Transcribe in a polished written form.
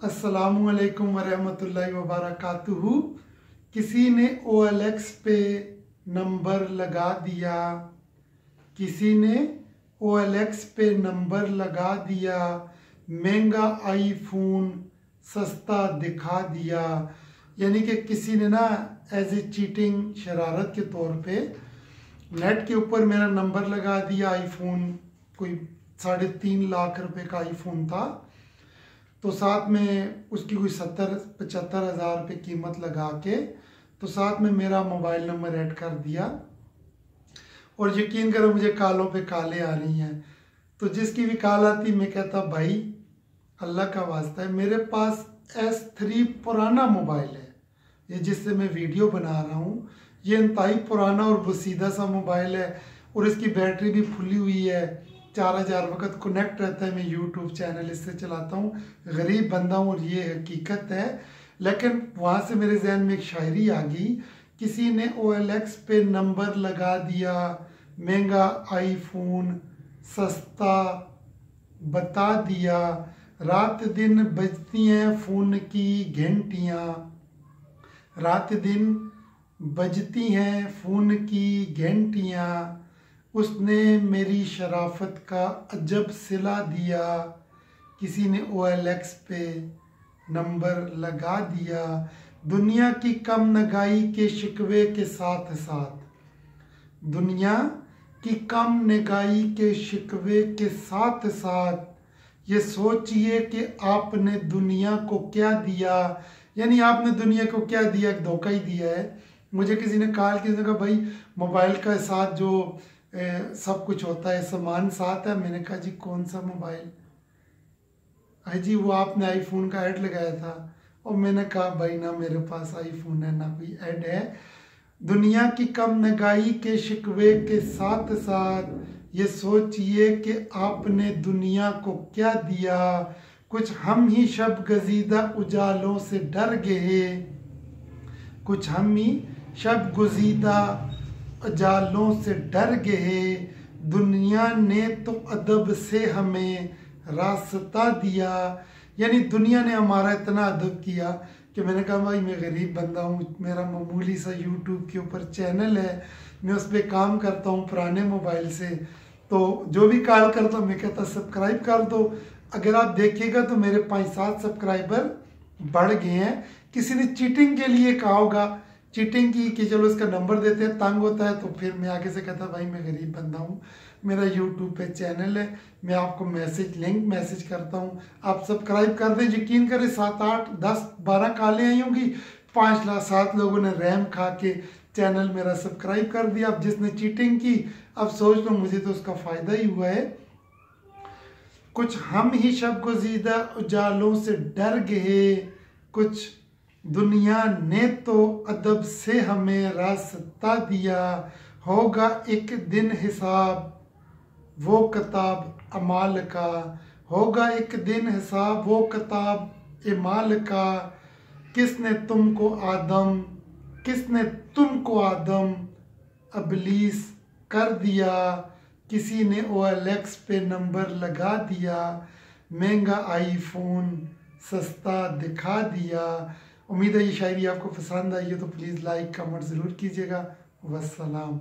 अस्सलामुअलैकुम वरहमतुल्लाहि वबरकातुहू। किसी ने OLX पे नंबर लगा दिया, किसी ने OLX पे नंबर लगा दिया, महंगा आईफोन सस्ता दिखा दिया। यानी कि किसी ने ना एज ए चीटिंग शरारत के तौर पे नेट के ऊपर मेरा नंबर लगा दिया। आईफोन कोई 3.5 लाख रुपए का आईफोन था, तो साथ में उसकी कोई 70-75 हज़ार रुपये कीमत लगा के तो साथ में मेरा मोबाइल नंबर ऐड कर दिया। और यकीन करो मुझे कालों पे काले आ रही हैं। तो जिसकी भी कॉल आती मैं कहता भाई अल्लाह का वास्ता है, मेरे पास S3 पुराना मोबाइल है, ये जिससे मैं वीडियो बना रहा हूँ। ये इंतहाई पुराना और बसीदा सा मोबाइल है और इसकी बैटरी भी फुली हुई है। 4000 वक्त कनेक्ट रहता है। मैं यूट्यूब चैनल इससे चलाता हूँ। गरीब बंदा हूँ और ये हकीकत है। लेकिन वहाँ से मेरे जहन में एक शायरी आ गई। किसी ने OLX पे नंबर लगा दिया, महंगा आईफोन सस्ता बता दिया। रात दिन बजती हैं फ़ोन की घंटियाँ, रात दिन बजती हैं फ़ोन की घंटियाँ। उसने मेरी शराफत का अजब सिला दिया। किसी ने OLX पे नंबर लगा दिया। दुनिया की कम नगाई के शिकवे के साथ साथ, दुनिया की कम नगाई के शिकवे के साथ साथ ये सोचिए कि आपने दुनिया को क्या दिया। यानी आपने दुनिया को क्या दिया, धोखा ही दिया है। मुझे किसी ने कॉल किया, कहा भाई मोबाइल का साथ जो सब कुछ होता है सामान साथ है। मैंने कहा जी कौन सा मोबाइल है जी, वो आपने आईफोन का ऐड लगाया था। और मैंने कहा भाई ना मेरे पास आईफोन है ना कोई ऐड है। दुनिया की कम नगाई के शिकवे के साथ साथ ये सोचिए कि आपने दुनिया को क्या दिया। कुछ हम ही शब गजीदा उजालों से डर गए, कुछ हम ही शब गुजीदा उजालों से डर गए। दुनिया ने तो अदब से हमें रास्ता दिया। यानी दुनिया ने हमारा इतना अदब किया कि मैंने कहा भाई मैं गरीब बंदा हूँ, मेरा मामूली सा यूट्यूब के ऊपर चैनल है, मैं उस पर काम करता हूँ पुराने मोबाइल से। तो जो भी कॉल करता हूँ मैं कहता सब्सक्राइब कर दो। अगर आप देखिएगा तो मेरे 5-7 सब्सक्राइबर बढ़ गए हैं। किसी ने चीटिंग के लिए कहा होगा, चीटिंग की कि चलो इसका नंबर देते हैं, तंग होता है तो फिर मैं आगे से कहता भाई मैं गरीब बंदा हूँ, मेरा यूट्यूब पे चैनल है, मैं आपको लिंक मैसेज करता हूँ, आप सब्सक्राइब कर दें। यकीन करें 7, 8, 10, 12 कॉलें आई होंगी, 5-7 लोगों ने रैम खा के चैनल मेरा सब्सक्राइब कर दिया। अब जिसने चीटिंग की अब सोच लो मुझे तो उसका फ़ायदा ही हुआ है। कुछ हम ही शब गुज़ीदा उजालों से डर गए, कुछ दुनिया ने तो अदब से हमें रास्ता दिया। होगा एक दिन हिसाब वो किताब अमाल का, होगा एक दिन हिसाब वो किताब इमाल का। किसने तुमको आदम अबलीस कर दिया। किसी ने OLX पे नंबर लगा दिया, महंगा आईफोन सस्ता दिखा दिया। उम्मीद है ये शायरी आपको पसंद आई है तो प्लीज़ लाइक कमेंट ज़रूर कीजिएगा। वस्सलाम।